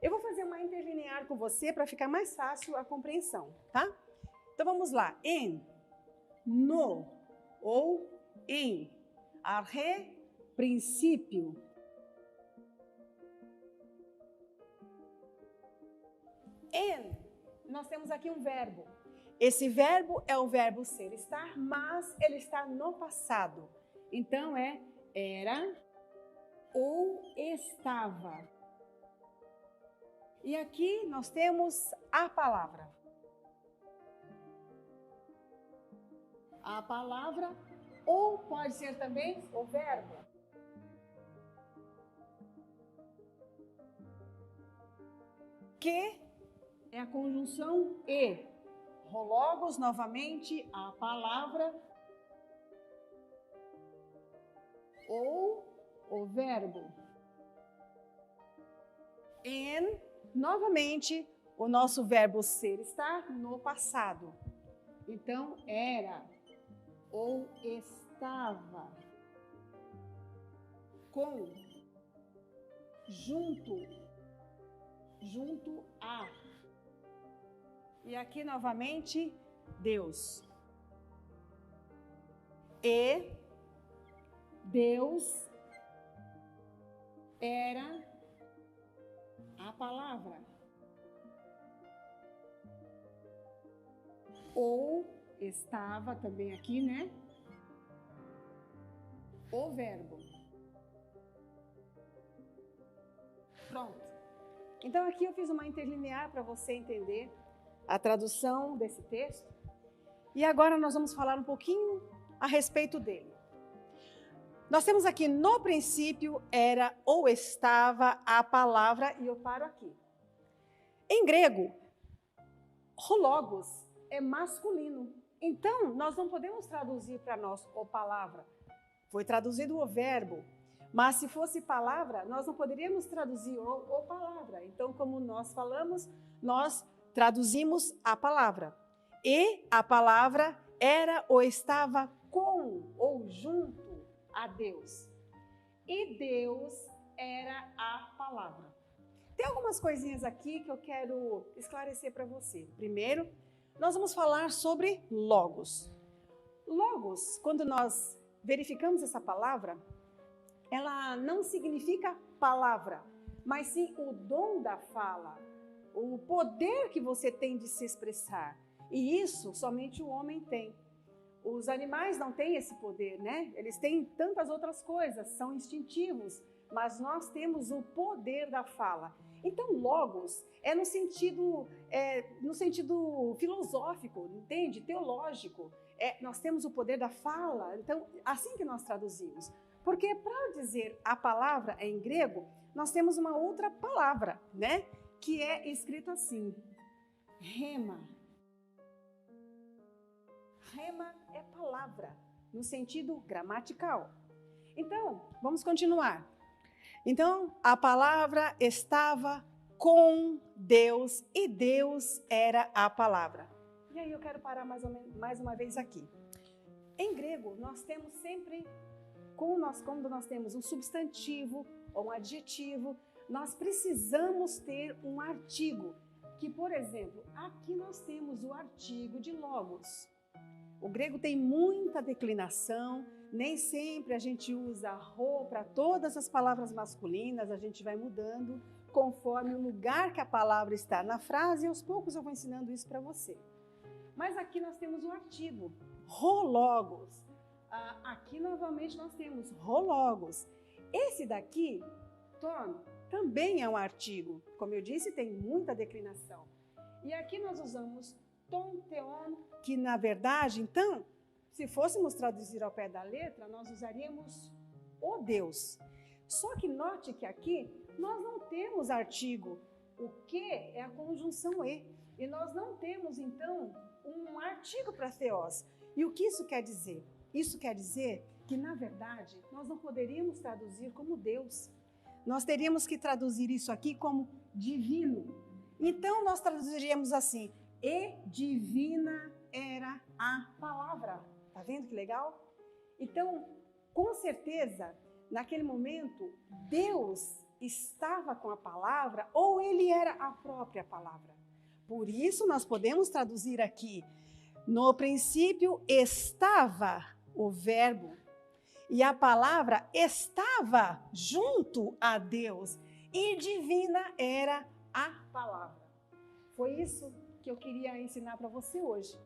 Eu vou fazer uma interlinear com você para ficar mais fácil a compreensão, tá? Então vamos lá. En, no ou em. Arre, princípio. En, nós temos aqui um verbo. Esse verbo é o verbo ser, estar, mas ele está no passado. Então é era ou estava. E aqui nós temos a palavra. A palavra, ou pode ser também o verbo. Que é a conjunção e. Logos, novamente, a palavra ou o verbo. En, novamente, o nosso verbo ser está no passado. Então, era ou estava com, junto a. E aqui novamente, Deus. E Deus era a palavra. Ou estava também aqui, né? O verbo. Pronto. Então aqui eu fiz uma interlinear para você entender a tradução desse texto. E agora nós vamos falar um pouquinho a respeito dele. Nós temos aqui, no princípio, era ou estava a palavra, e eu paro aqui. Em grego, logos é masculino. Então, nós não podemos traduzir para nós o palavra. Foi traduzido o verbo. Mas se fosse palavra, nós não poderíamos traduzir o palavra. Então, como nós falamos, nós traduzimos a palavra. E a palavra era ou estava com ou junto a Deus. E Deus era a palavra. Tem algumas coisinhas aqui que eu quero esclarecer para você. Primeiro, nós vamos falar sobre logos. Logos, quando nós verificamos essa palavra, ela não significa palavra, mas sim o dom da fala, o poder que você tem de se expressar. E isso somente o homem tem. Os animais não têm esse poder, né? Eles têm tantas outras coisas, são instintivos, mas nós temos o poder da fala. Então, logos é no sentido filosófico, entende? Teológico. Nós temos o poder da fala, então, assim que nós traduzimos. Porque para dizer a palavra em grego, nós temos uma outra palavra, né? Que é escrito assim, rema. Rema é palavra, no sentido gramatical. Então, vamos continuar. Então, a palavra estava com Deus e Deus era a palavra. E aí eu quero parar mais uma vez aqui. Em grego, nós temos sempre, quando nós temos um substantivo ou um adjetivo, nós precisamos ter um artigo. Que, por exemplo, aqui nós temos o artigo de logos. O grego tem muita declinação, nem sempre a gente usa rho para todas as palavras masculinas, a gente vai mudando conforme o lugar que a palavra está na frase, e aos poucos eu vou ensinando isso para você. Mas aqui nós temos o artigo, logos. Aqui novamente nós temos logos. Esse daqui, ton, também é um artigo. Como eu disse, tem muita declinação. E aqui nós usamos ton, teon, que na verdade, então, se fôssemos traduzir ao pé da letra, nós usaríamos o Deus. Só que note que aqui nós não temos artigo. O que é a conjunção e. E nós não temos, então, um artigo para theos. E o que isso quer dizer? Isso quer dizer que, na verdade, nós não poderíamos traduzir como Deus. Nós teríamos que traduzir isso aqui como divino. Então, nós traduziríamos assim, e divina era a palavra. Tá vendo que legal? Então, com certeza, naquele momento, Deus estava com a palavra ou ele era a própria palavra. Por isso nós podemos traduzir aqui: no princípio estava o verbo e a palavra estava junto a Deus e divina era a palavra. Foi isso que eu queria ensinar para você hoje.